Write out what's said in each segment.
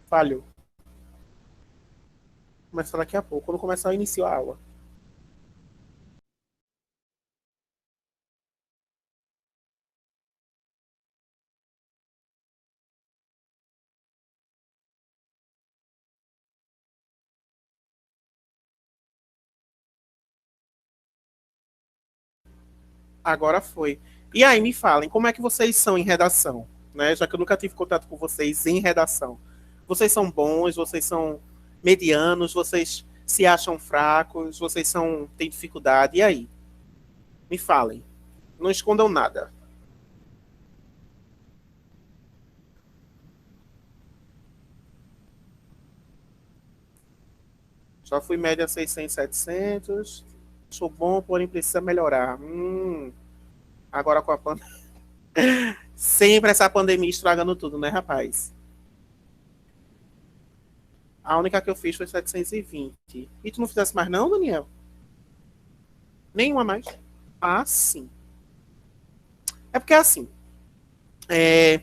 Falhou. Começa daqui a pouco, quando começar a iniciar a aula. Agora foi. E aí, me falem, como é que vocês são em redação? Né? Já que eu nunca tive contato com vocês em redação. Vocês são bons, vocês são medianos, vocês se acham fracos, vocês têm dificuldade. E aí? Me falem. Não escondam nada. Já fui média 600, 700. Sou bom, porém precisa melhorar. Agora com a pandemia. Sempre essa pandemia estragando tudo, né, rapaz? A única que eu fiz foi 720. E tu não fizesse mais não, Daniel? Nenhuma mais? Ah, sim. É porque assim, é,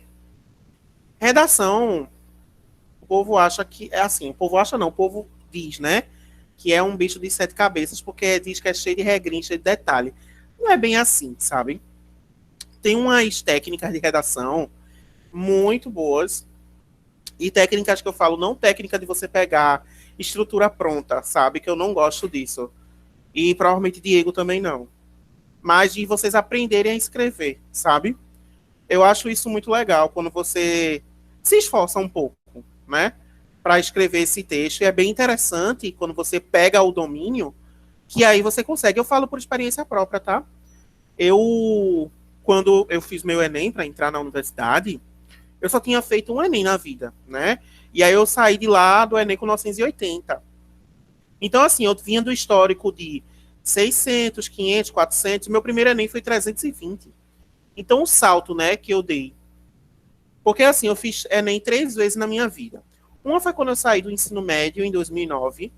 redação, o povo acha que é assim, o povo acha não, o povo diz, né? Que é um bicho de sete cabeças, porque diz que é cheio de regrinha, cheio de detalhe. Não é bem assim, sabe? Tem umas técnicas de redação muito boas, e técnicas que eu falo, não técnica de você pegar estrutura pronta, sabe? Que eu não gosto disso. E provavelmente Diego também não. Mas de vocês aprenderem a escrever, sabe? Eu acho isso muito legal quando você se esforça um pouco, né? Para escrever esse texto. E é bem interessante quando você pega o domínio, que aí você consegue. Eu falo por experiência própria, tá? Eu, quando eu fiz meu Enem para entrar na universidade, eu só tinha feito um Enem na vida, né? E aí eu saí de lá do Enem com 980. Então, assim, eu vinha do histórico de 600, 500, 400. Meu primeiro Enem foi 320. Então, o salto, né, que eu dei. Porque, assim, eu fiz Enem 3 vezes na minha vida. Uma foi quando eu saí do ensino médio, em 2009.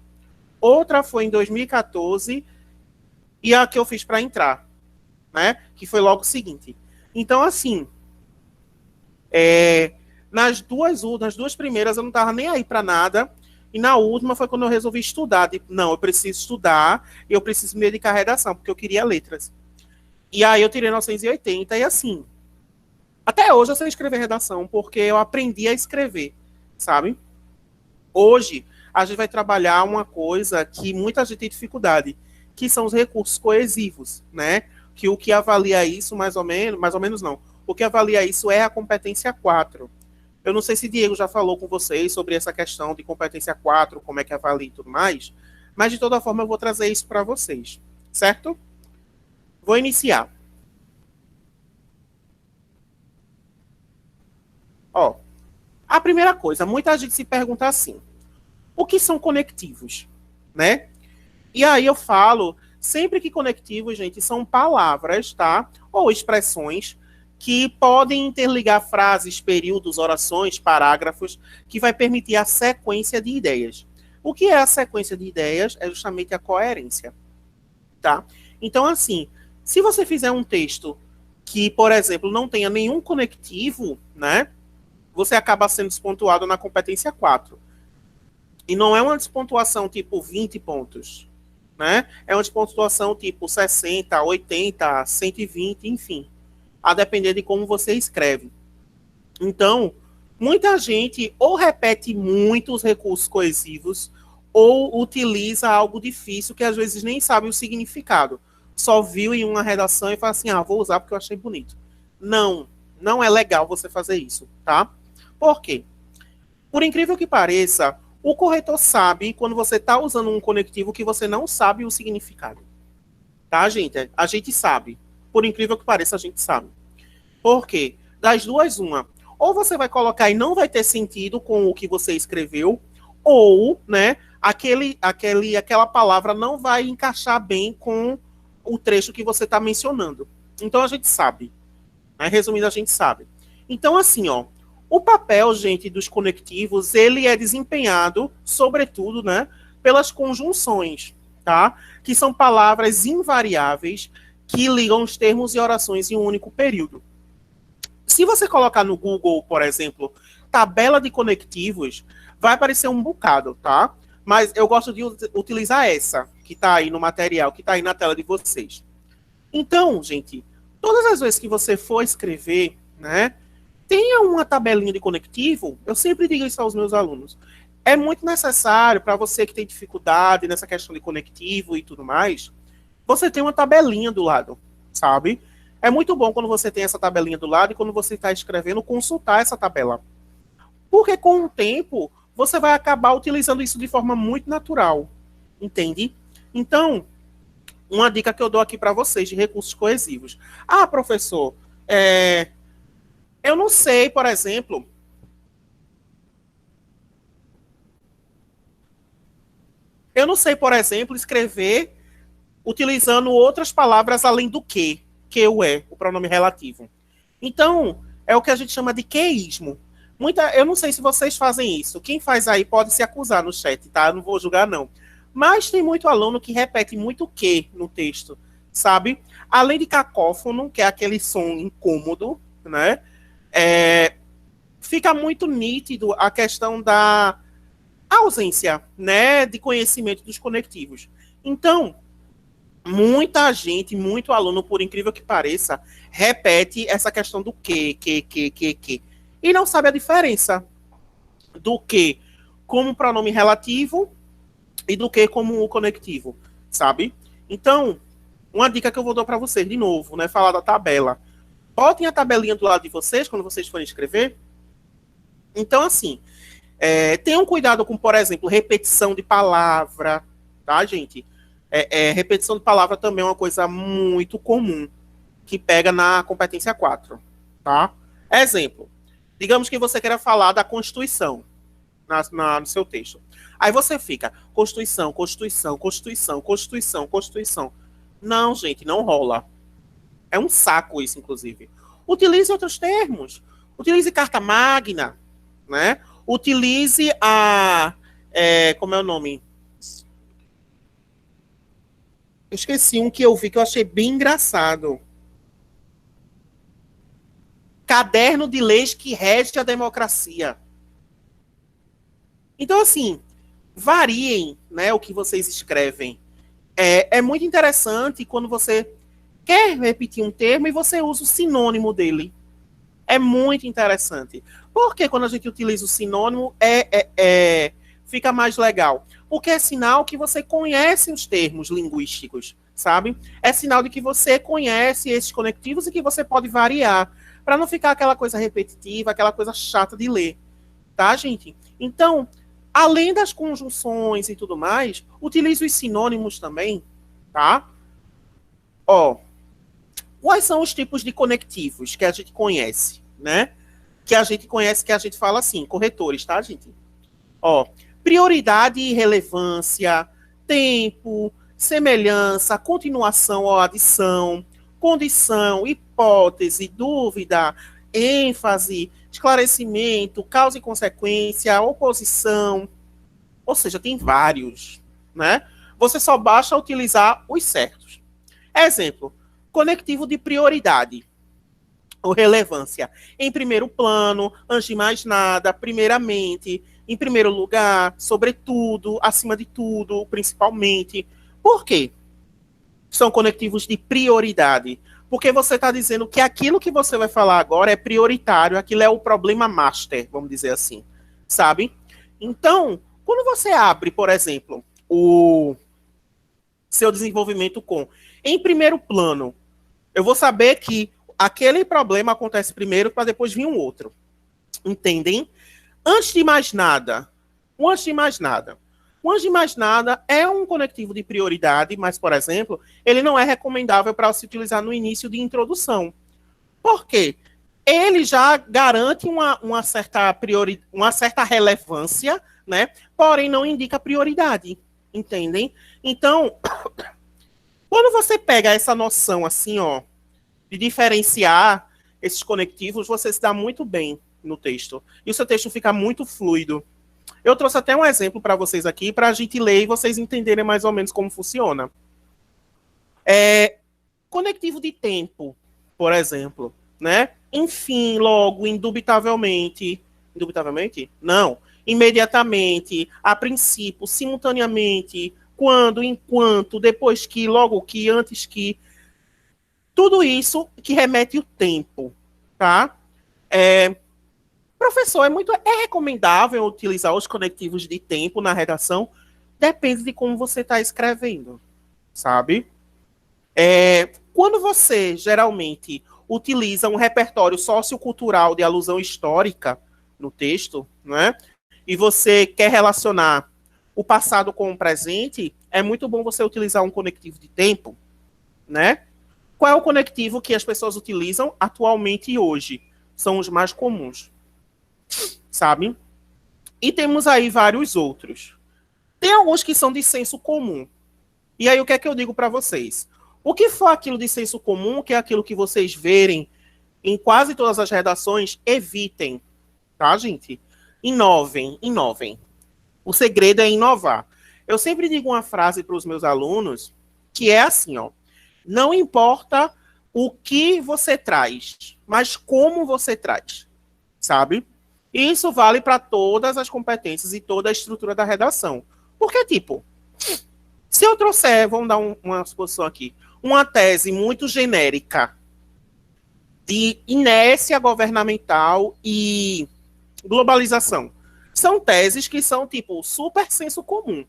Outra foi em 2014. E a que eu fiz para entrar, né? Que foi logo o seguinte. Então, assim, nas duas primeiras eu não estava nem aí para nada. E na última foi quando eu resolvi estudar. Tipo, não, eu preciso estudar e eu preciso me dedicar à redação, porque eu queria letras. E aí eu tirei 980 e assim, até hoje eu sei escrever redação, porque eu aprendi a escrever, sabe? Hoje a gente vai trabalhar uma coisa que muita gente tem dificuldade, que são os recursos coesivos, né? Que o que avalia isso, mais ou menos não. O que avalia isso é a competência 4. Eu não sei se Diego já falou com vocês sobre essa questão de competência 4, como é que avalia e tudo mais, mas de toda forma eu vou trazer isso para vocês, certo? Vou iniciar. Ó, a primeira coisa, muita gente se pergunta assim: o que são conectivos, né? E aí eu falo sempre que conectivos, gente, são palavras, tá? Ou expressões que podem interligar frases, períodos, orações, parágrafos, que vai permitir a sequência de ideias. O que é a sequência de ideias? É justamente a coerência, tá? Então, assim, se você fizer um texto que, por exemplo, não tenha nenhum conectivo, né? Você acaba sendo despontuado na competência 4. E não é uma despontuação tipo 20 pontos, né? É uma despontuação tipo 60, 80, 120, enfim, a depender de como você escreve. Então, muita gente ou repete muito os recursos coesivos ou utiliza algo difícil que às vezes nem sabe o significado. Só viu em uma redação e fala assim: ah, vou usar porque eu achei bonito. Não, não é legal você fazer isso, tá? Por quê? Por incrível que pareça, o corretor sabe quando você está usando um conectivo que você não sabe o significado. Tá, gente? A gente sabe. Por incrível que pareça, a gente sabe. Por quê? Das duas, uma. Ou você vai colocar e não vai ter sentido com o que você escreveu, ou, né, aquela palavra não vai encaixar bem com o trecho que você está mencionando. Então a gente sabe. Né? Resumindo, a gente sabe. Então, assim, ó, o papel, gente, dos conectivos, ele é desempenhado, sobretudo, né, pelas conjunções, tá? Que são palavras invariáveis que ligam os termos e orações em um único período. Se você colocar no Google, por exemplo, tabela de conectivos, vai aparecer um bocado, tá? Mas eu gosto de utilizar essa, que está aí no material, que está aí na tela de vocês. Então, gente, todas as vezes que você for escrever, né, tenha uma tabelinha de conectivo. Eu sempre digo isso aos meus alunos. É muito necessário para você que tem dificuldade nessa questão de conectivo e tudo mais, você tem uma tabelinha do lado, sabe? É muito bom quando você tem essa tabelinha do lado e quando você está escrevendo, consultar essa tabela. Porque com o tempo, você vai acabar utilizando isso de forma muito natural, entende? Então, uma dica que eu dou aqui para vocês de recursos coesivos. Ah, professor, eu não sei, por exemplo, escrever utilizando outras palavras além do que o é, o pronome relativo. Então, é o que a gente chama de queísmo. Eu não sei se vocês fazem isso. Quem faz aí pode se acusar no chat, tá? Eu não vou julgar, não. Mas tem muito aluno que repete muito que no texto, sabe? Além de cacófono, que é aquele som incômodo, né? Fica muito nítido a questão da ausência, né, de conhecimento dos conectivos. Então, muita gente, muito aluno, por incrível que pareça, repete essa questão do que. E não sabe a diferença do que como pronome relativo e do que como conectivo, sabe? Então, uma dica que eu vou dar para vocês, de novo, né, falar da tabela. Botem a tabelinha do lado de vocês, quando vocês forem escrever. Então, assim, tenham cuidado com, por exemplo, repetição de palavra, tá, gente? Repetição de palavra também é uma coisa muito comum, que pega na competência 4, tá? Exemplo, digamos que você queira falar da Constituição no seu texto. Aí você fica, Constituição, Constituição, Constituição, Constituição, Constituição. Não, gente, não rola. É um saco isso, inclusive. Utilize outros termos. Utilize carta magna, né? Utilize como é o nome? Eu esqueci um que eu vi que eu achei bem engraçado. Caderno de leis que rege a democracia. Então, assim, variem, né, o que vocês escrevem. É muito interessante quando você quer repetir um termo e você usa o sinônimo dele. É muito interessante. Porque quando a gente utiliza o sinônimo, fica mais legal. Porque é sinal que você conhece os termos linguísticos, sabe? É sinal de que você conhece esses conectivos e que você pode variar, para não ficar aquela coisa repetitiva, aquela coisa chata de ler, tá, gente? Então, além das conjunções e tudo mais, utilize os sinônimos também, tá? Quais são os tipos de conectivos que a gente conhece, né? Que a gente conhece, que a gente fala assim, corretores, tá, gente? Prioridade e relevância, tempo, semelhança, continuação ou adição, condição, hipótese, dúvida, ênfase, esclarecimento, causa e consequência, oposição. Ou seja, tem vários, né? Você só basta utilizar os certos. Exemplo, conectivo de prioridade ou relevância. Em primeiro plano, antes de mais nada, primeiramente, em primeiro lugar, sobretudo, acima de tudo, principalmente. Por quê? São conectivos de prioridade. Porque você está dizendo que aquilo que você vai falar agora é prioritário, aquilo é o problema master, vamos dizer assim, sabe? Então, quando você abre, por exemplo, o seu desenvolvimento com em primeiro plano, eu vou saber que aquele problema acontece primeiro para depois vir um outro. Entendem? Antes de mais nada, o antes de mais nada é um conectivo de prioridade, mas, por exemplo, ele não é recomendável para se utilizar no início de introdução. Por quê? Ele já garante uma certa relevância, né? Porém, não indica prioridade. Entendem? Então, quando você pega essa noção assim, de diferenciar esses conectivos, você se dá muito bem no texto. E o seu texto fica muito fluido. Eu trouxe até um exemplo para vocês aqui, para a gente ler e vocês entenderem mais ou menos como funciona. Conectivo de tempo, por exemplo, né? enfim, logo, indubitavelmente. Indubitavelmente? Não. Imediatamente, a princípio, simultaneamente, quando, enquanto, depois que, logo que, antes que. Tudo isso que remete o tempo, tá? Professor, é recomendável utilizar os conectivos de tempo na redação? Depende de como você está escrevendo, sabe? Quando você, geralmente, utiliza um repertório sociocultural de alusão histórica no texto, né? E você quer relacionar o passado com o presente, é muito bom você utilizar um conectivo de tempo, né? Qual é o conectivo que as pessoas utilizam atualmente e hoje? São os mais comuns, sabe? E temos aí vários outros. Tem alguns que são de senso comum. E aí o que é que eu digo para vocês? O que for aquilo de senso comum, que é aquilo que vocês verem em quase todas as redações, evitem, tá, gente? Inovem, inovem. O segredo é inovar. Eu sempre digo uma frase para os meus alunos que é assim, ó. Não importa o que você traz, mas como você traz, sabe? E isso vale para todas as competências e toda a estrutura da redação. Porque, tipo, se eu trouxer, vamos dar uma suposição aqui, uma tese muito genérica de inércia governamental e globalização, são teses que são, tipo, super senso comum,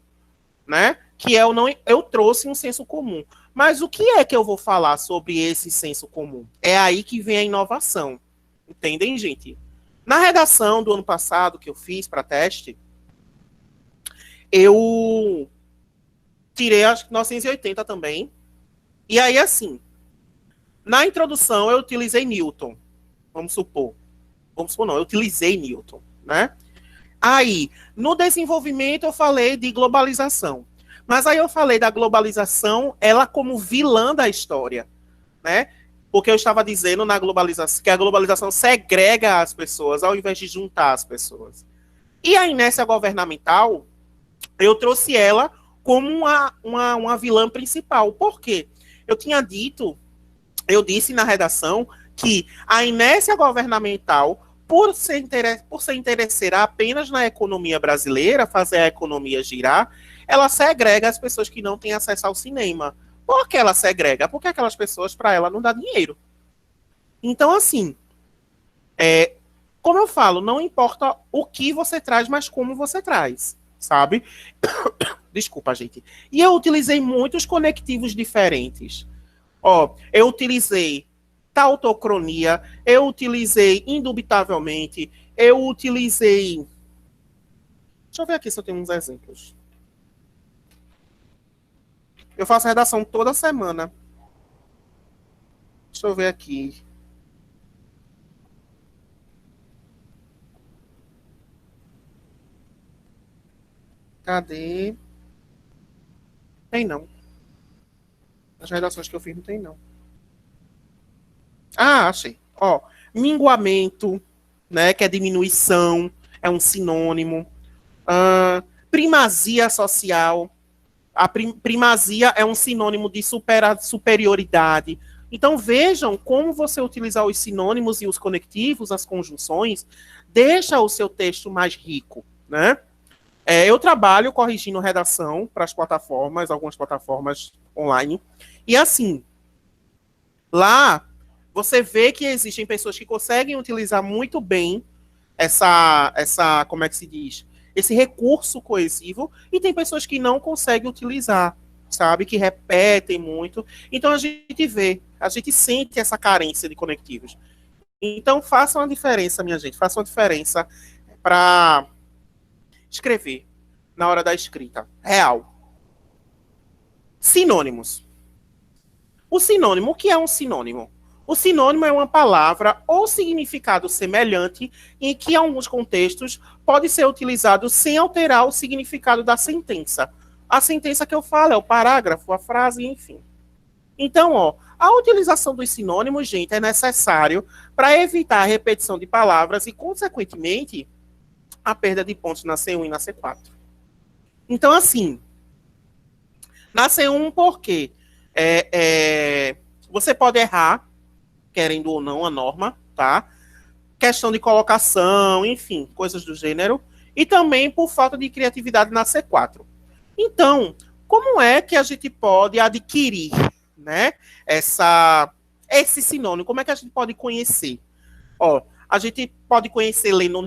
né? Que eu trouxe um senso comum. Mas o que é que eu vou falar sobre esse senso comum? É aí que vem a inovação. Entendem, gente? Na redação do ano passado que eu fiz para teste, eu tirei acho que 980 também. E aí, assim, na introdução eu utilizei Newton. Vamos supor. Vamos supor não, eu utilizei Newton, né? Aí, no desenvolvimento eu falei de globalização. Mas aí eu falei da globalização, ela como vilã da história, né? Porque eu estava dizendo na globalização que a globalização segrega as pessoas ao invés de juntar as pessoas. E a inércia governamental, eu trouxe ela como uma vilã principal. Por quê? Eu disse na redação que a inércia governamental, por se interesseira apenas na economia brasileira, fazer a economia girar, ela segrega as pessoas que não têm acesso ao cinema. Por que ela segrega? Porque aquelas pessoas, para ela, não dá dinheiro. Então, assim, como eu falo, não importa o que você traz, mas como você traz, sabe? Desculpa, gente. E eu utilizei muitos conectivos diferentes. Ó, eu utilizei tautocronia, eu utilizei indubitavelmente, eu utilizei... Deixa eu ver aqui se eu tenho uns exemplos. Eu faço redação toda semana. Deixa eu ver aqui. Cadê? Tem não. As redações que eu fiz não tem não. Ah, achei. Ó, minguamento, né, que é diminuição, é um sinônimo. Primazia social. A primazia é um sinônimo de superioridade. Então vejam como você utilizar os sinônimos e os conectivos, as conjunções, deixa o seu texto mais rico, né? Eu trabalho corrigindo redação para as plataformas, algumas plataformas online. E assim, lá você vê que existem pessoas que conseguem utilizar muito bem como é que se diz? Esse recurso coesivo, e tem pessoas que não conseguem utilizar, sabe? Que repetem muito. Então a gente sente essa carência de conectivos. Então façam a diferença, minha gente, façam a diferença para escrever na hora da escrita. Real. Sinônimos. O que é um sinônimo? O sinônimo é uma palavra ou significado semelhante em que, em alguns contextos, pode ser utilizado sem alterar o significado da sentença. A sentença que eu falo é o parágrafo, a frase, enfim. Então, ó, a utilização dos sinônimos, gente, é necessário para evitar a repetição de palavras e, consequentemente, a perda de pontos na C1 e na C4. Então, assim, na C1, por quê? Você pode errar, querendo ou não, a norma, tá? Questão de colocação, enfim, coisas do gênero. E também por falta de criatividade na C4. Então, como é que a gente pode adquirir, né, esse sinônimo? Como é que a gente pode conhecer? Ó, a gente pode conhecer lendo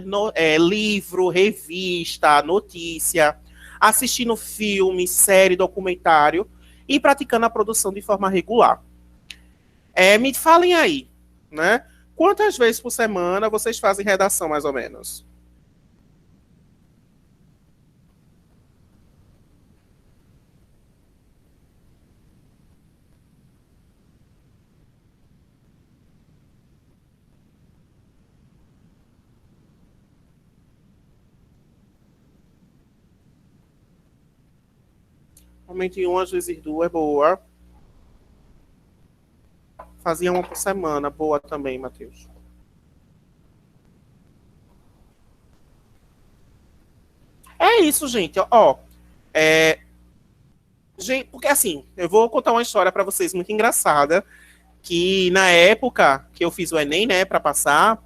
livro, revista, notícia, assistindo filme, série, documentário e praticando a produção de forma regular. Me falem aí, né? Quantas vezes por semana vocês fazem redação, mais ou menos? Aumente uma, às vezes duas, boa. Fazia uma por semana, boa também, Matheus. É isso, gente. Ó, gente, porque assim, eu vou contar uma história para vocês muito engraçada, que na época que eu fiz o Enem, né, para passar,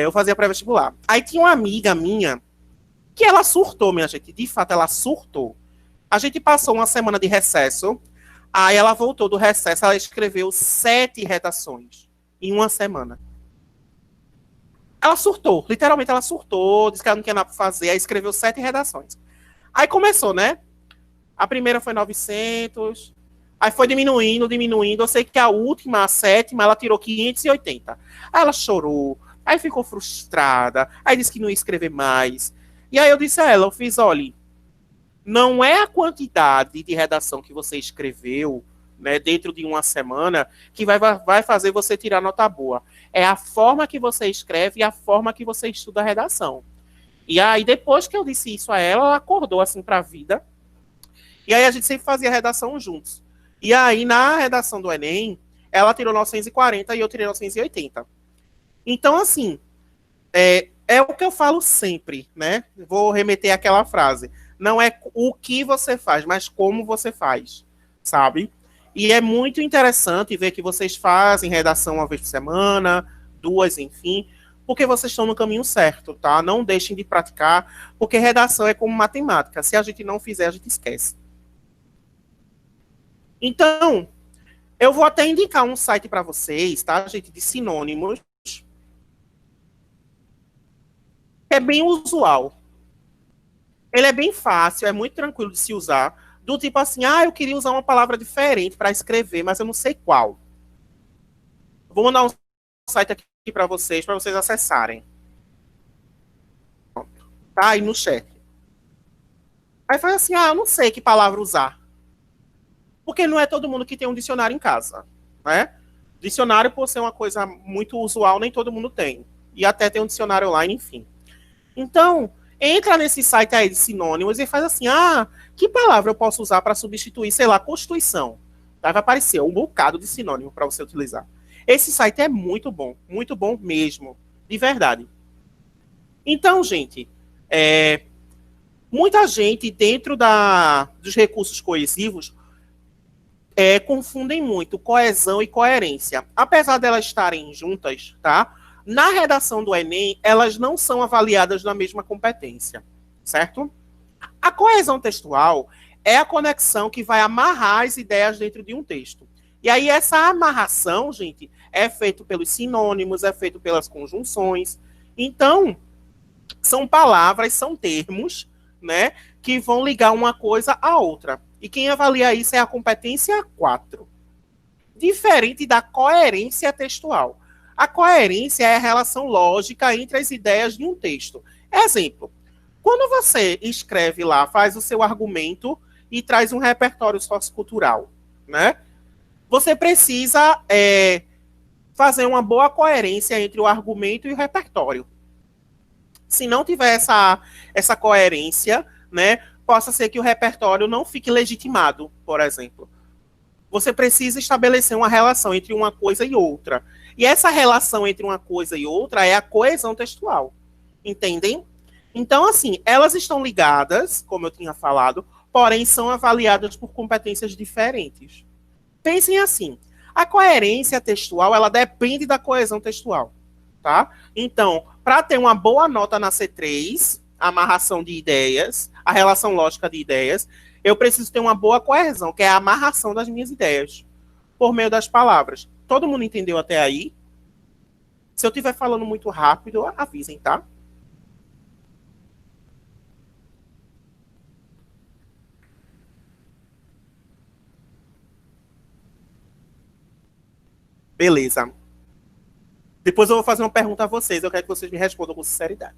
eu fazia pré-vestibular. Aí tinha uma amiga minha que ela surtou, minha gente. De fato, ela surtou. A gente passou uma semana de recesso. Aí ela voltou do recesso, ela escreveu 7 redações em uma semana. Ela surtou, literalmente ela surtou, disse que ela não tinha nada para fazer, aí escreveu 7 redações. Aí começou, né? A primeira foi 900, aí foi diminuindo, diminuindo. Eu sei que a última, a sétima, ela tirou 580. Aí ela chorou, aí ficou frustrada, aí disse que não ia escrever mais. E aí eu disse a ela, eu fiz, olha, não é a quantidade de redação que você escreveu, né, dentro de uma semana que vai fazer você tirar nota boa. É a forma que você escreve e a forma que você estuda a redação. E aí, depois que eu disse isso a ela, ela acordou assim para a vida. E aí a gente sempre fazia redação juntos. E aí, na redação do Enem, ela tirou 940 e eu tirei 980. Então, assim, é o que eu falo sempre, né? Vou remeter àquela frase. Não é o que você faz, mas como você faz, sabe? E é muito interessante ver que vocês fazem redação uma vez por semana, duas, enfim, porque vocês estão no caminho certo, tá? Não deixem de praticar, porque redação é como matemática. Se a gente não fizer, a gente esquece. Então, eu vou até indicar um site para vocês, tá, gente, de sinônimos, que é bem usual. Ele é bem fácil, é muito tranquilo de se usar. Do tipo assim, eu queria usar uma palavra diferente para escrever, mas eu não sei qual. Vou mandar um site aqui para vocês acessarem. Tá aí no chat. Aí faz assim, eu não sei que palavra usar. Porque não é todo mundo que tem um dicionário em casa, né? Dicionário, por ser uma coisa muito usual, nem todo mundo tem. E até tem um dicionário online, enfim. Então, entra nesse site aí de sinônimos e faz assim, que palavra eu posso usar para substituir, sei lá, Constituição? Vai aparecer um bocado de sinônimo para você utilizar. Esse site é muito bom mesmo, de verdade. Então, gente, muita gente dentro dos recursos coesivos confundem muito coesão e coerência. Apesar delas estarem juntas, tá? Na redação do Enem, elas não são avaliadas na mesma competência, certo? A coesão textual é a conexão que vai amarrar as ideias dentro de um texto. E aí essa amarração, gente, é feito pelos sinônimos, é feito pelas conjunções. Então, são palavras, são termos, né, que vão ligar uma coisa à outra. E quem avalia isso é a competência 4. Diferente da coerência textual. A coerência é a relação lógica entre as ideias de um texto. Exemplo, quando você escreve lá, faz o seu argumento e traz um repertório sociocultural, né? Você precisa fazer uma boa coerência entre o argumento e o repertório. Se não tiver essa coerência, né, possa ser que o repertório não fique legitimado, por exemplo. Você precisa estabelecer uma relação entre uma coisa e outra. E essa relação entre uma coisa e outra é a coesão textual. Entendem? Então, assim, elas estão ligadas, como eu tinha falado, porém são avaliadas por competências diferentes. Pensem assim, A coerência textual, ela depende da coesão textual, tá? Então, para ter uma boa nota na C3, a amarração de ideias, a relação lógica de ideias, eu preciso ter uma boa coesão, que é a amarração das minhas ideias, por meio das palavras. Todo mundo entendeu até aí? Se eu estiver falando muito rápido, avisem, tá? Beleza. Depois eu vou fazer uma pergunta a vocês. Eu quero que vocês me respondam com sinceridade.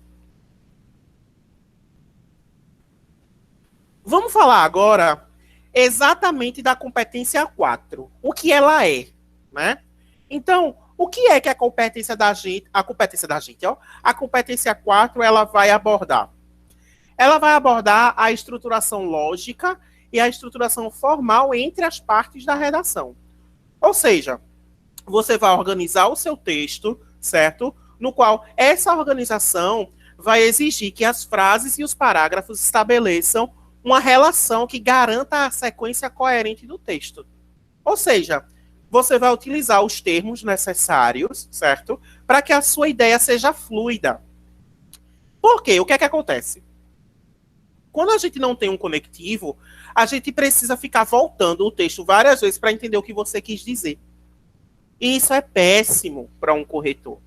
Vamos falar agora exatamente da competência 4. O que ela é, né? Então, o que é que a competência da gente, a competência 4, ela vai abordar? Ela vai abordar a estruturação lógica e a estruturação formal entre as partes da redação. Ou seja, você vai organizar o seu texto, certo? No qual essa organização vai exigir que as frases e os parágrafos estabeleçam uma relação que garanta a sequência coerente do texto. Ou seja, você vai utilizar os termos necessários, certo? Para que a sua ideia seja fluida. Por quê? O que é que acontece? Quando a gente não tem um conectivo, a gente precisa ficar voltando o texto várias vezes para entender o que você quis dizer. E isso é péssimo para um corretor.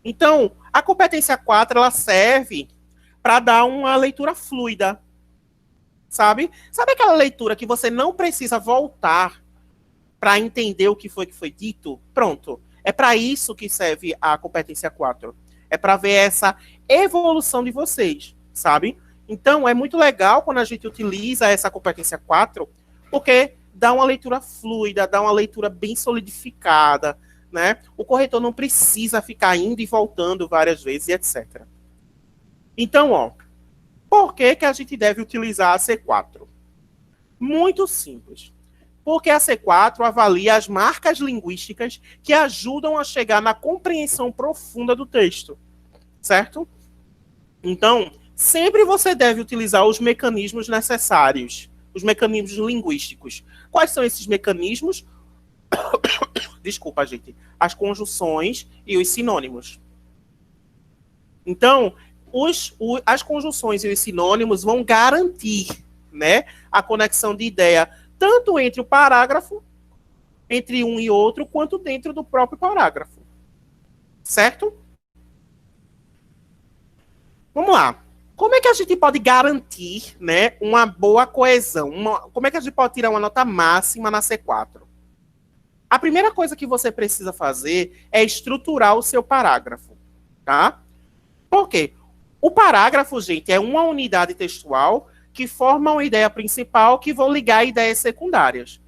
Então, a competência 4, ela serve para dar uma leitura fluida. Sabe? Sabe aquela leitura que você não precisa voltar para entender o que foi dito? Pronto. É para isso que serve a competência 4. É para ver essa evolução de vocês, sabe? Então, é muito legal quando a gente utiliza essa competência 4, porque dá uma leitura fluida, dá uma leitura bem solidificada, né? O corretor não precisa ficar indo e voltando várias vezes, etc. Então, ó, por que que a gente deve utilizar a C4? Muito simples. Porque a C4 avalia as marcas linguísticas que ajudam a chegar na compreensão profunda do texto, certo? Então, sempre você deve utilizar os mecanismos necessários, os mecanismos linguísticos. Quais são esses mecanismos? Desculpa, gente. As conjunções e os sinônimos. Então, as conjunções e os sinônimos vão garantir, né, a conexão de ideia, tanto entre o parágrafo, entre um e outro, quanto dentro do próprio parágrafo. Certo? Vamos lá. Como é que a gente pode garantir, né, uma boa coesão? Como é que a gente pode tirar uma nota máxima na C4? A primeira coisa que você precisa fazer é estruturar o seu parágrafo, tá? Por quê? O parágrafo, gente, é uma unidade textual que forma uma ideia principal que vão ligar a ideias secundárias.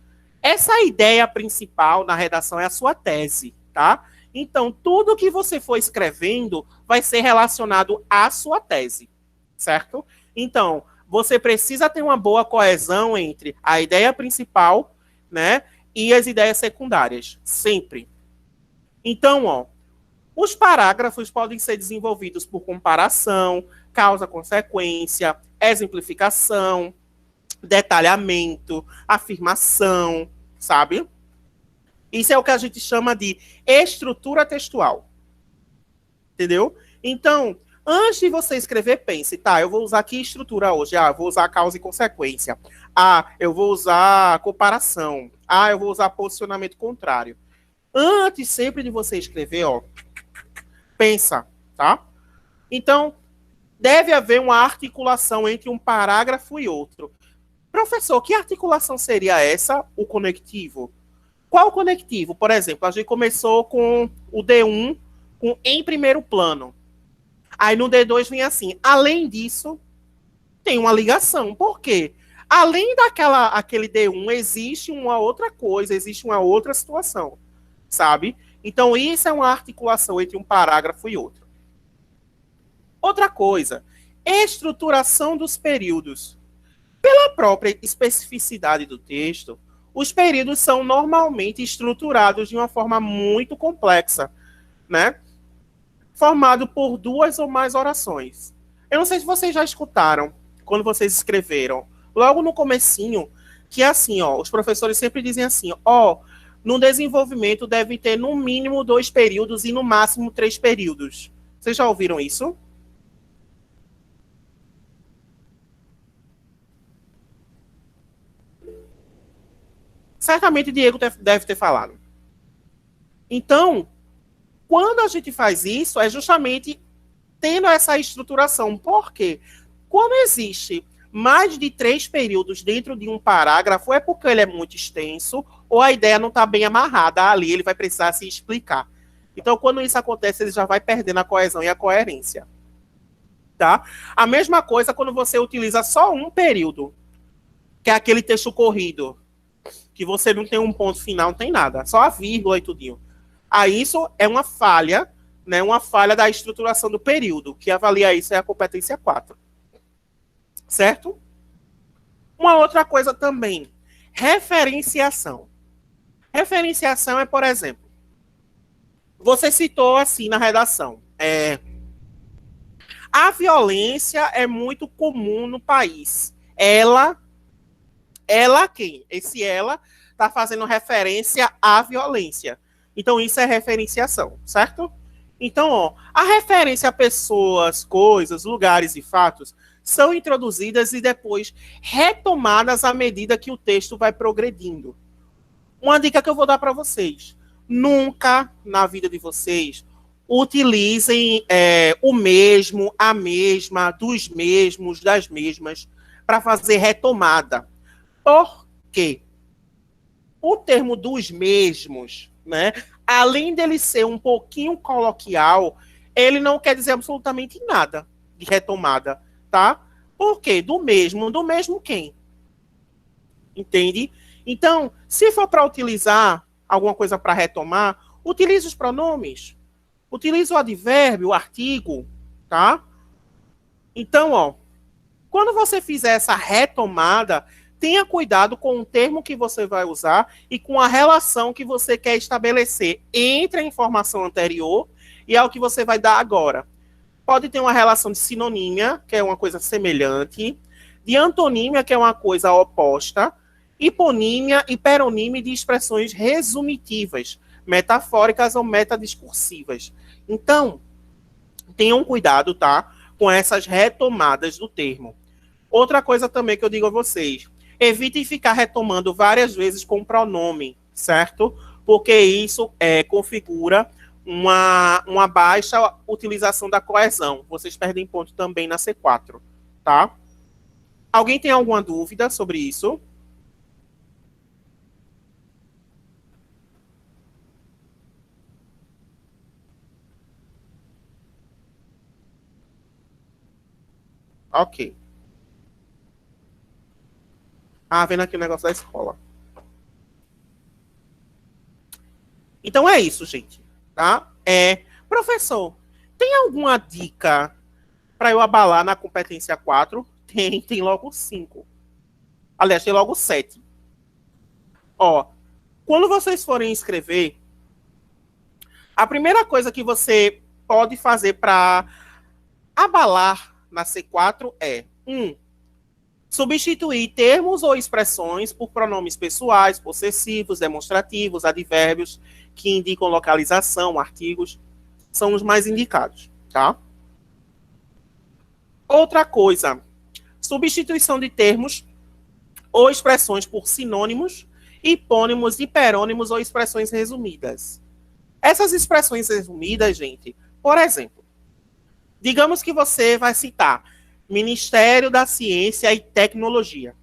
Essa ideia principal na redação é a sua tese, tá? Então, tudo que você for escrevendo vai ser relacionado à sua tese, certo? Então, você precisa ter uma boa coesão entre a ideia principal, né, e as ideias secundárias, sempre. Então, ó, os parágrafos podem ser desenvolvidos por comparação, causa-consequência, exemplificação, detalhamento, afirmação, sabe? Isso é o que a gente chama de estrutura textual. Entendeu? Então, antes de você escrever, pense, tá, eu vou usar que estrutura hoje? Ah, eu vou usar causa e consequência. Ah, eu vou usar comparação. Ah, eu vou usar posicionamento contrário. Antes sempre de você escrever, ó, pensa, tá? Então, deve haver uma articulação entre um parágrafo e outro. Professor, que articulação seria essa? O conectivo. Qual conectivo? Por exemplo, a gente começou com o D1 com em primeiro plano. Aí no D2 vem assim. Além disso, tem uma ligação. Por quê? Além aquele D1, existe uma outra coisa, existe uma outra situação, sabe? Então, isso é uma articulação entre um parágrafo e outro. Outra coisa, estruturação dos períodos. Pela própria especificidade do texto, os períodos são normalmente estruturados de uma forma muito complexa, né? Formado por 2 ou mais orações. Eu não sei se vocês já escutaram, quando vocês escreveram, logo no comecinho, que é assim, ó, os professores sempre dizem assim, ó, no desenvolvimento deve ter no mínimo 2 períodos e no máximo 3 períodos. Vocês já ouviram isso? Certamente Diego deve ter falado. Então, quando a gente faz isso, é justamente tendo essa estruturação. Por quê? Quando existe mais de 3 períodos dentro de um parágrafo, é porque ele é muito extenso ou a ideia não está bem amarrada ali, ele vai precisar se explicar. Então, quando isso acontece, ele já vai perdendo a coesão e a coerência. Tá? A mesma coisa quando você utiliza só um período, que é aquele texto corrido, que você não tem um ponto final, não tem nada, só a vírgula e tudinho. Aí isso é uma falha, né, uma falha da estruturação do período, que avalia isso é a competência 4. Certo? Uma outra coisa também, referenciação. Referenciação é, por exemplo, você citou assim na redação, a violência é muito comum no país. Ela quem? Esse ela está fazendo referência à violência. Então, isso é referenciação, certo? Então, ó, a referência a pessoas, coisas, lugares e fatos são introduzidas e depois retomadas à medida que o texto vai progredindo. Uma dica que eu vou dar para vocês. Nunca, na vida de vocês, utilizem o mesmo, a mesma, dos mesmos, das mesmas, para fazer retomada. Por quê? O termo dos mesmos, né, além dele ser um pouquinho coloquial, ele não quer dizer absolutamente nada de retomada, tá? Por quê? Do mesmo quem? Entende? Então, se for para utilizar alguma coisa para retomar, utilize os pronomes. Utilize o advérbio, o artigo, tá? Então, ó, quando você fizer essa retomada, tenha cuidado com o termo que você vai usar e com a relação que você quer estabelecer entre a informação anterior e ao que você vai dar agora. Pode ter uma relação de sinonímia, que é uma coisa semelhante, de antonímia, que é uma coisa oposta, hiponímia e peronímia de expressões resumitivas, metafóricas ou metadiscursivas. Então, tenham cuidado, tá? Com essas retomadas do termo. Outra coisa também que eu digo a vocês, evitem ficar retomando várias vezes com pronome, certo? Porque isso configura uma baixa utilização da coesão. Vocês perdem ponto também na C4, tá? Alguém tem alguma dúvida sobre isso? Ok. Vendo aqui o negócio da escola. Então é isso, gente. Tá? Professor, tem alguma dica para eu abalar na competência 4? Tem logo 5. Aliás, tem logo 7. Ó, quando vocês forem escrever, a primeira coisa que você pode fazer para abalar na C4 é 1. Substituir termos ou expressões por pronomes pessoais, possessivos, demonstrativos, advérbios que indicam localização, artigos, são os mais indicados, tá? Outra coisa, substituição de termos ou expressões por sinônimos, hipônimos, hiperônimos ou expressões resumidas. Essas expressões resumidas, gente, por exemplo, digamos que você vai citar Ministério da Ciência e Tecnologia.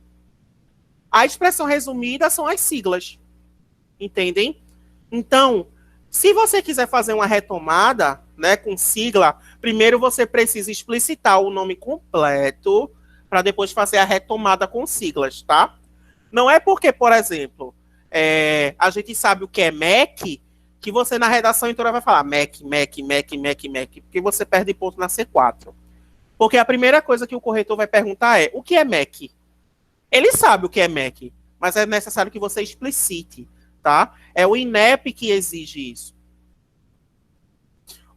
A expressão resumida são as siglas. Entendem? Então, se você quiser fazer uma retomada, né, com sigla, primeiro você precisa explicitar o nome completo para depois fazer a retomada com siglas, tá? Não é porque, por exemplo, a gente sabe o que é MEC, que você na redação inteira vai falar MEC, porque você perde ponto na C4. Porque a primeira coisa que o corretor vai perguntar é, o que é MEC? Ele sabe o que é MEC, mas é necessário que você explicite, tá? É o INEP que exige isso.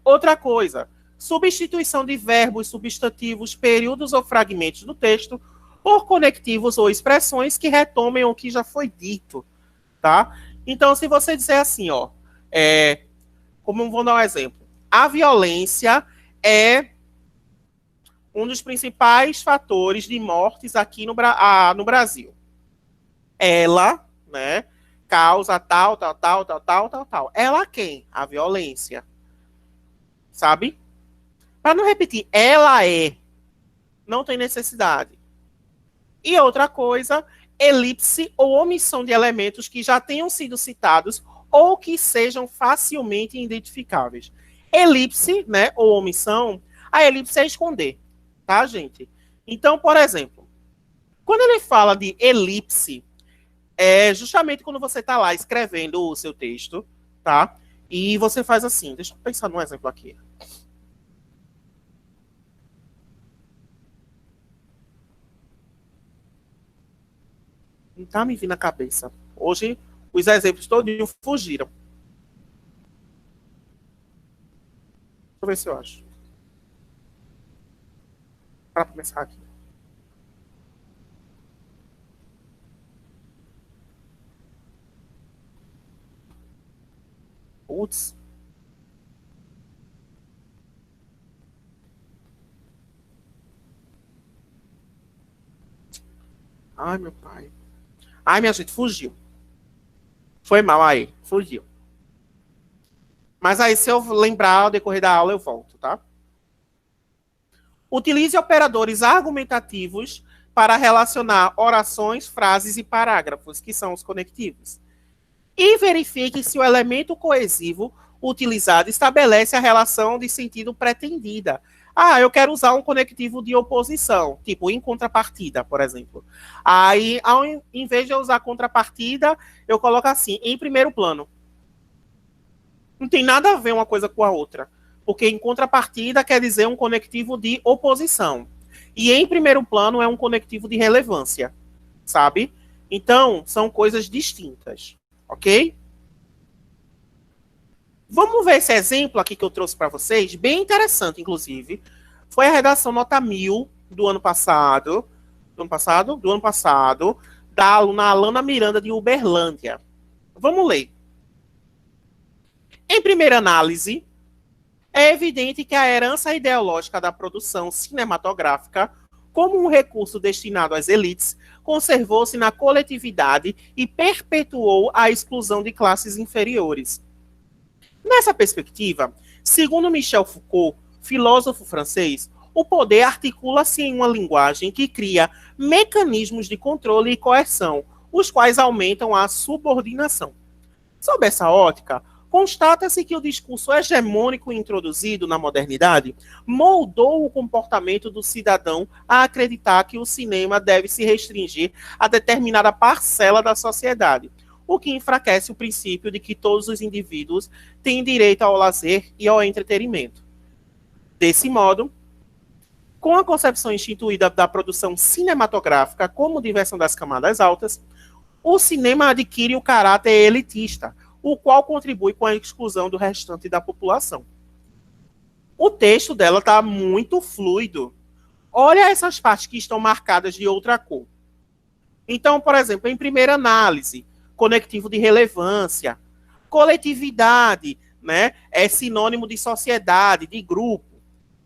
Outra coisa, substituição de verbos, substantivos, períodos ou fragmentos do texto por conectivos ou expressões que retomem o que já foi dito, tá? Então, se você disser assim, ó, como vou dar um exemplo, a violência é um dos principais fatores de mortes aqui no Brasil. Ela, né, causa tal. Ela quem? A violência. Sabe? Para não repetir, ela é. Não tem necessidade. E outra coisa, elipse ou omissão de elementos que já tenham sido citados ou que sejam facilmente identificáveis. Elipse, né, ou omissão, a elipse é esconder, tá, gente? Então, por exemplo, quando ele fala de elipse, é justamente quando você está lá escrevendo o seu texto, tá? E você faz assim, deixa eu pensar num exemplo aqui. Não tá me vindo na cabeça. Hoje, os exemplos todos fugiram. Deixa eu ver se eu acho. Para começar aqui. Putz. Ai, meu pai. Ai, minha gente, fugiu. Foi mal aí, fugiu. Mas aí, se eu lembrar ao decorrer da aula, eu volto, tá? Utilize operadores argumentativos para relacionar orações, frases e parágrafos, que são os conectivos. E verifique se o elemento coesivo utilizado estabelece a relação de sentido pretendida. Ah, eu quero usar um conectivo de oposição, tipo em contrapartida, por exemplo. Aí, em vez de eu usar contrapartida, eu coloco assim, em primeiro plano. Não tem nada a ver uma coisa com a outra. Porque em contrapartida quer dizer um conectivo de oposição. E em primeiro plano é um conectivo de relevância, sabe? Então, são coisas distintas, ok? Vamos ver esse exemplo aqui que eu trouxe para vocês, bem interessante, inclusive. Foi a redação nota 1000 do ano passado, da aluna Alana Miranda de Uberlândia. Vamos ler. Em primeira análise, é evidente que a herança ideológica da produção cinematográfica, como um recurso destinado às elites, conservou-se na coletividade e perpetuou a exclusão de classes inferiores. Nessa perspectiva, segundo Michel Foucault, filósofo francês, o poder articula-se em uma linguagem que cria mecanismos de controle e coerção, os quais aumentam a subordinação. Sob essa ótica, constata-se que o discurso hegemônico introduzido na modernidade moldou o comportamento do cidadão a acreditar que o cinema deve se restringir a determinada parcela da sociedade, o que enfraquece o princípio de que todos os indivíduos têm direito ao lazer e ao entretenimento. Desse modo, com a concepção instituída da produção cinematográfica como diversão das camadas altas, o cinema adquire o caráter elitista, o qual contribui com a exclusão do restante da população. O texto dela está muito fluido. Olha essas partes que estão marcadas de outra cor. Então, por exemplo, em primeira análise, conectivo de relevância, coletividade, né, é sinônimo de sociedade, de grupo.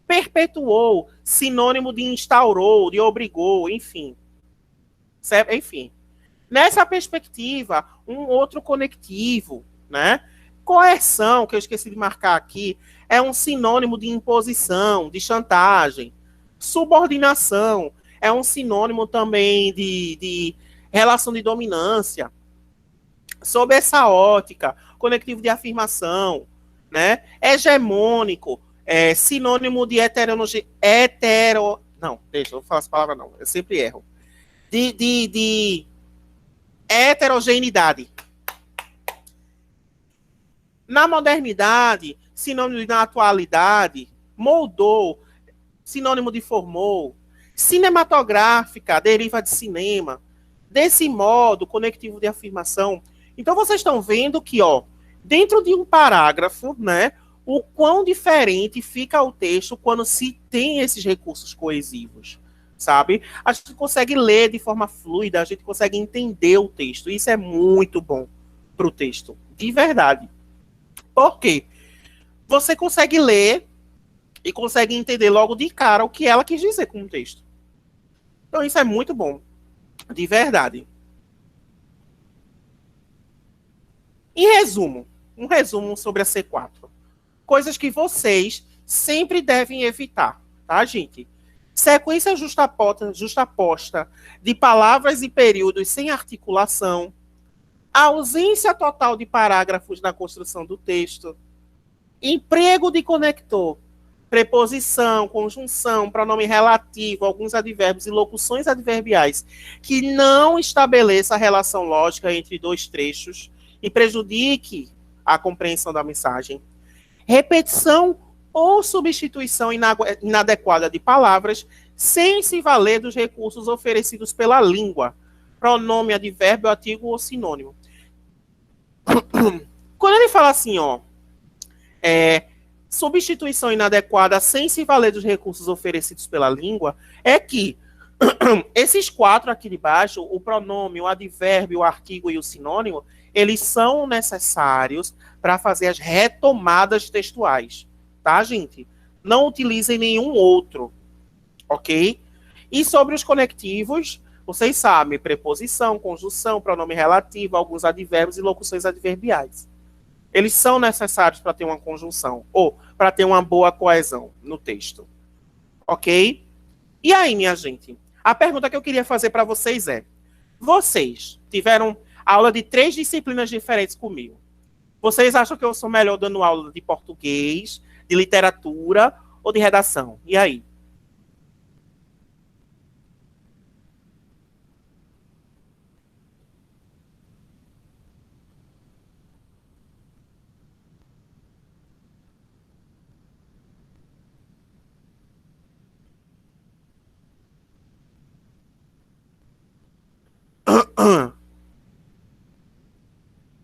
Perpetuou, sinônimo de instaurou, de obrigou, enfim. Certo? Enfim. Nessa perspectiva, um outro conectivo, né? Coerção, que eu esqueci de marcar aqui, é um sinônimo de imposição, de chantagem. Subordinação é um sinônimo também de relação de dominância. Sob essa ótica, conectivo de afirmação, né? Hegemônico, sinônimo de não, deixa, eu não falar essa palavra não, eu sempre erro. De heterogeneidade. Na modernidade, sinônimo de na atualidade, moldou, sinônimo de formou. Cinematográfica deriva de cinema. Desse modo, conectivo de afirmação. Então, vocês estão vendo que, ó, dentro de um parágrafo, né, o quão diferente fica o texto quando se tem esses recursos coesivos, sabe? A gente consegue ler de forma fluida, a gente consegue entender o texto. Isso é muito bom, para o texto, de verdade. Por quê? Você consegue ler e consegue entender logo de cara o que ela quis dizer com o texto. Então isso é muito bom, de verdade. Em resumo, um resumo sobre a C4. Coisas que vocês sempre devem evitar, tá, gente? Sequência justaposta de palavras e períodos sem articulação, ausência total de parágrafos na construção do texto, emprego de conector, preposição, conjunção, pronome relativo, alguns advérbios e locuções adverbiais que não estabeleça a relação lógica entre dois trechos e prejudique a compreensão da mensagem. Repetição ou substituição inadequada de palavras sem se valer dos recursos oferecidos pela língua, pronome, advérbio, artigo ou sinônimo. Quando ele fala assim, ó, substituição inadequada sem se valer dos recursos oferecidos pela língua, é que esses 4 aqui de baixo, o pronome, o advérbio, o artigo e o sinônimo, eles são necessários para fazer as retomadas textuais, tá, gente? Não utilizem nenhum outro, ok? E sobre os conectivos, vocês sabem, preposição, conjunção, pronome relativo, alguns advérbios e locuções adverbiais. Eles são necessários para ter uma conjunção, ou para ter uma boa coesão no texto, ok? E aí, minha gente, a pergunta que eu queria fazer para vocês é, vocês tiveram aula de 3 disciplinas diferentes comigo. Vocês acham que eu sou melhor dando aula de português, de literatura ou de redação? E aí?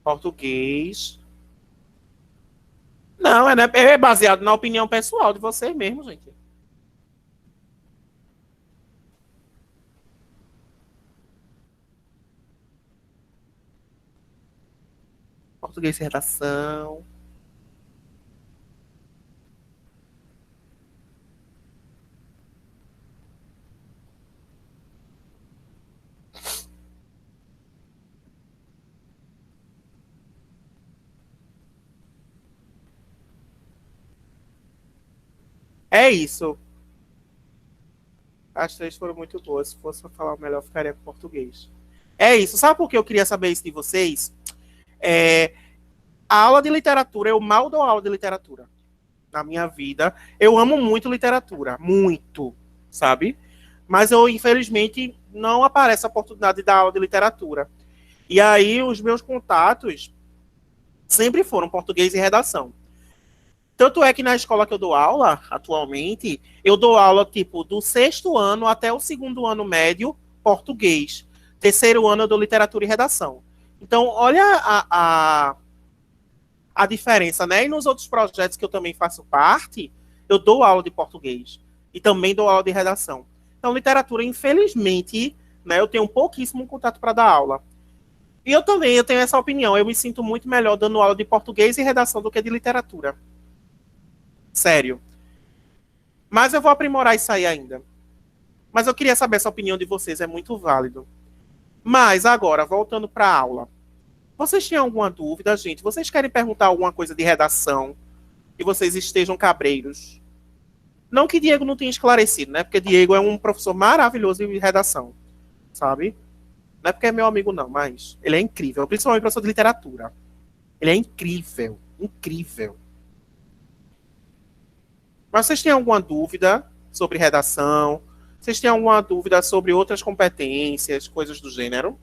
Português. Não, é baseado na opinião pessoal de vocês mesmo, gente. Português e redação. É isso. As 3 foram muito boas. Se fosse para falar melhor, ficaria com português. É isso. Sabe por que eu queria saber isso de vocês? A aula de literatura, eu mal dou aula de literatura na minha vida. Eu amo muito literatura. Muito, sabe? Mas eu, infelizmente, não aparece a oportunidade de dar aula de literatura. E aí, os meus contatos sempre foram português e redação. Tanto é que na escola que eu dou aula, atualmente, eu dou aula, tipo, do 6º ano até o 2º ano médio, português. 3º ano eu dou literatura e redação. Então, olha a diferença, né? E nos outros projetos que eu também faço parte, eu dou aula de português. E também dou aula de redação. Então, literatura, infelizmente, né, eu tenho pouquíssimo contato para dar aula. E eu também, eu tenho essa opinião. Eu me sinto muito melhor dando aula de português e redação do que de literatura. Sério. Mas eu vou aprimorar isso aí ainda. Mas eu queria saber essa opinião de vocês, é muito válido. Mas agora, voltando para a aula. Vocês têm alguma dúvida, gente? Vocês querem perguntar alguma coisa de redação? Que vocês estejam cabreiros? Não que Diego não tenha esclarecido, né? Porque Diego é um professor maravilhoso de redação, sabe? Não é porque é meu amigo, não, mas ele é incrível. Principalmente professor de literatura. Ele é incrível. Incrível. Mas vocês têm alguma dúvida sobre redação? Vocês têm alguma dúvida sobre outras competências, coisas do gênero?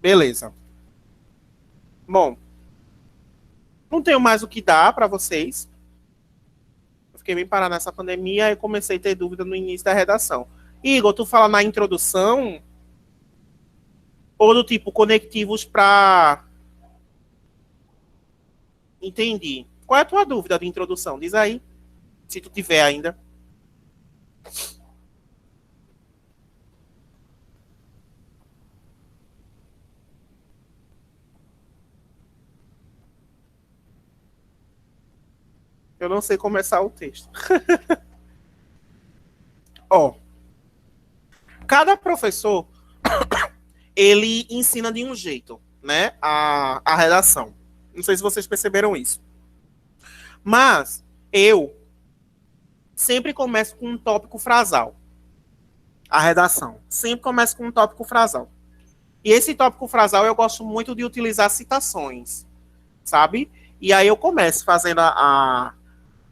Beleza. Bom, não tenho mais o que dar para vocês. Eu fiquei bem parado nessa pandemia e comecei a ter dúvida no início da redação. Igor, tu fala na introdução ou do tipo conectivos para... Entendi. Qual é a tua dúvida de introdução? Diz aí, se tu tiver ainda. Eu não sei começar o texto. Ó, cada professor, ele ensina de um jeito, né, a redação. Não sei se vocês perceberam isso. Mas eu sempre começo com um tópico frasal. A redação. Sempre começo com um tópico frasal. E esse tópico frasal eu gosto muito de utilizar citações, sabe? E aí eu começo fazendo a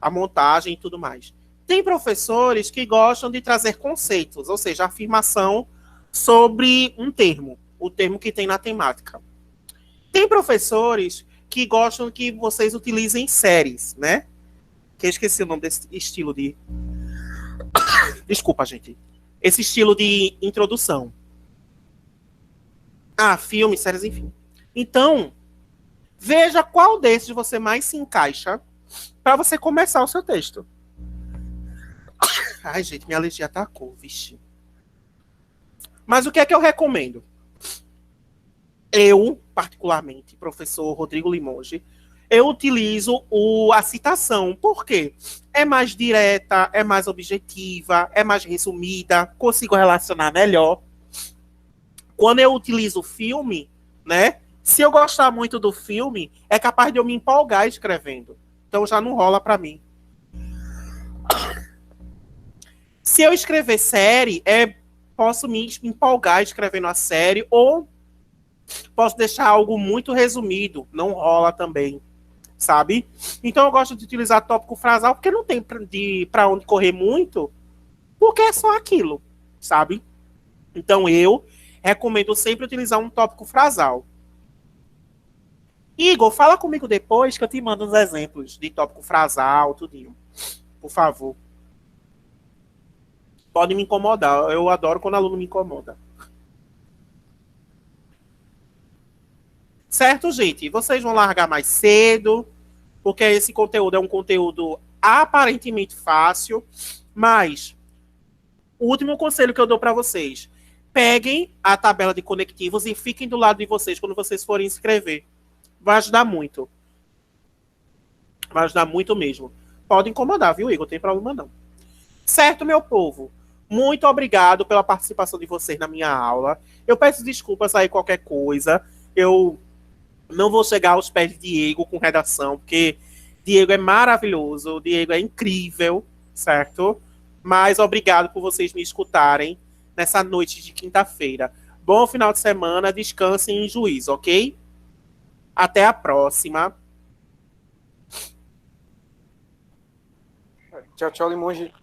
montagem e tudo mais. Tem professores que gostam de trazer conceitos, ou seja, afirmação sobre um termo, o termo que tem na temática. Tem professores que gostam que vocês utilizem séries, né? Que eu esqueci o nome desse estilo de... Desculpa, gente. Esse estilo de introdução. Ah, filmes, séries, enfim. Então, veja qual desses você mais se encaixa para você começar o seu texto. Ai, gente, minha alergia atacou, vixe. Mas o que é que eu recomendo? Eu, particularmente, professor Rodrigo Limonge, eu utilizo a citação. Por quê? É mais direta, é mais objetiva, é mais resumida, consigo relacionar melhor. Quando eu utilizo filme, né? Se eu gostar muito do filme, é capaz de eu me empolgar escrevendo. Então já não rola para mim. Se eu escrever série, posso me empolgar escrevendo a série ou posso deixar algo muito resumido. Não rola também, sabe? Então eu gosto de utilizar tópico frasal porque não tem para onde correr muito, porque é só aquilo, sabe? Então eu recomendo sempre utilizar um tópico frasal. Igor, fala comigo depois que eu te mando uns exemplos de tópico frasal, tudinho. Por favor. Pode me incomodar. Eu adoro quando o aluno me incomoda. Certo, gente? Vocês vão largar mais cedo, porque esse conteúdo é um conteúdo aparentemente fácil, mas o último conselho que eu dou para vocês: peguem a tabela de conectivos e fiquem do lado de vocês quando vocês forem escrever. Vai ajudar muito. Vai ajudar muito mesmo. Pode incomodar, viu, Igor? Não tem problema não. Certo, meu povo? Muito obrigado pela participação de vocês na minha aula. Eu peço desculpas aí qualquer coisa. Eu não vou chegar aos pés de Diego com redação, porque Diego é maravilhoso, Diego é incrível, certo? Mas obrigado por vocês me escutarem nessa noite de quinta-feira. Bom final de semana, descansem em juízo, ok? Até a próxima. Tchau, tchau, Limonge.